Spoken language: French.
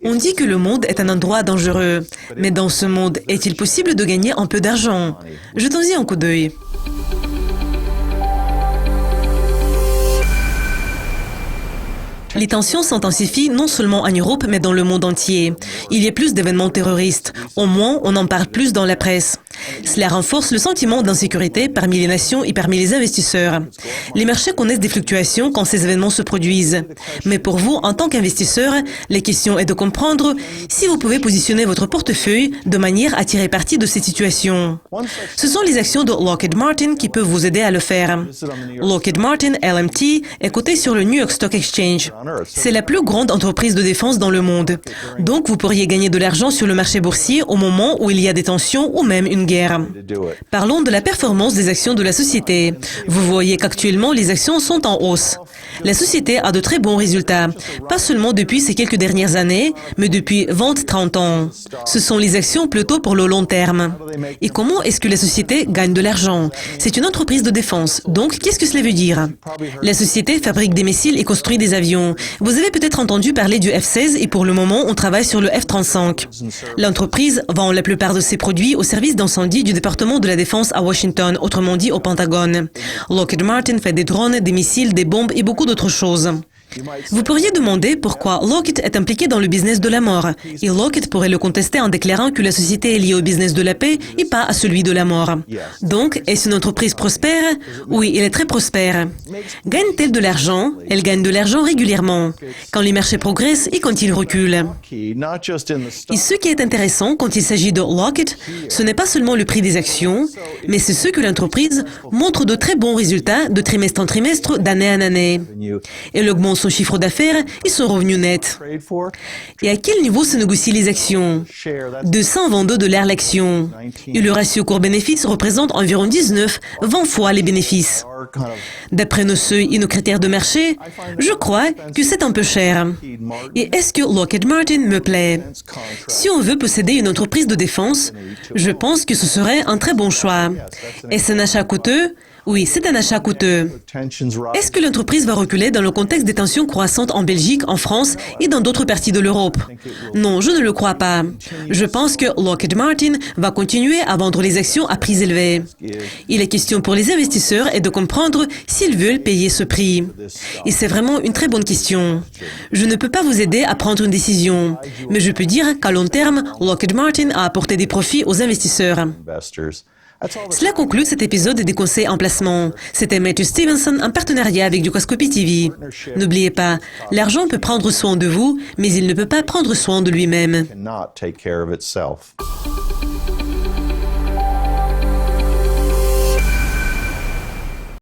On dit que le monde est un endroit dangereux. Mais dans ce monde, est-il possible de gagner un peu d'argent? Jetons-y un coup d'œil. Les tensions s'intensifient non seulement en Europe, mais dans le monde entier. Il y a plus d'événements terroristes. Au moins, on en parle plus dans la presse. Cela renforce le sentiment d'insécurité parmi les nations et parmi les investisseurs. Les marchés connaissent des fluctuations quand ces événements se produisent. Mais pour vous, en tant qu'investisseur, la question est de comprendre si vous pouvez positionner votre portefeuille de manière à tirer parti de cette situation. Ce sont les actions de Lockheed Martin qui peuvent vous aider à le faire. Lockheed Martin, LMT, est coté sur le New York Stock Exchange. C'est la plus grande entreprise de défense dans le monde. Donc, vous pourriez gagner de l'argent sur le marché boursier au moment où il y a des tensions ou même une guerre. Parlons de la performance des actions de la société. Vous voyez qu'actuellement, les actions sont en hausse. La société a de très bons résultats, pas seulement depuis ces quelques dernières années, mais depuis 20-30 ans. Ce sont les actions plutôt pour le long terme. Et comment est-ce que la société gagne de l'argent? C'est une entreprise de défense. Donc, qu'est-ce que cela veut dire? La société fabrique des missiles et construit des avions. Vous avez peut-être entendu parler du F-16 et pour le moment, on travaille sur le F-35. L'entreprise vend la plupart de ses produits au service d'incendie du département de la Défense à Washington, autrement dit au Pentagone. Lockheed Martin fait des drones, des missiles, des bombes et beaucoup d'autres choses. Vous pourriez demander pourquoi Lockheed est impliqué dans le business de la mort. Et Lockheed pourrait le contester en déclarant que la société est liée au business de la paix et pas à celui de la mort. Donc, est-ce une entreprise prospère? Oui, elle est très prospère. Gagne-t-elle de l'argent? Elle gagne de l'argent régulièrement, quand les marchés progressent et quand ils reculent. Et ce qui est intéressant quand il s'agit de Lockheed, ce n'est pas seulement le prix des actions, mais c'est ce que l'entreprise montre de très bons résultats de trimestre en trimestre, d'année en année. Elle augmente son chiffre d'affaires et son revenu net. Et à quel niveau se négocient les actions? 222 $ l'action. Et le ratio cours-bénéfice représente environ 19-20 fois les bénéfices. D'après nos seuils et nos critères de marché, je crois que c'est un peu cher. Et est-ce que Lockheed Martin me plaît? Si on veut posséder une entreprise de défense, je pense que ce serait un très bon choix. Est-ce un achat coûteux? Oui, c'est un achat coûteux. Est-ce que l'entreprise va reculer dans le contexte des tensions croissantes en Belgique, en France et dans d'autres parties de l'Europe? Non, je ne le crois pas. Je pense que Lockheed Martin va continuer à vendre les actions à prix élevés. Et la question pour les investisseurs est de comprendre s'ils veulent payer ce prix. Et c'est vraiment une très bonne question. Je ne peux pas vous aider à prendre une décision, mais je peux dire qu'à long terme, Lockheed Martin a apporté des profits aux investisseurs. Cela conclut cet épisode des conseils en placement. C'était Matthew Stevenson en partenariat avec Dukascopy TV. N'oubliez pas, l'argent peut prendre soin de vous, mais il ne peut pas prendre soin de lui-même.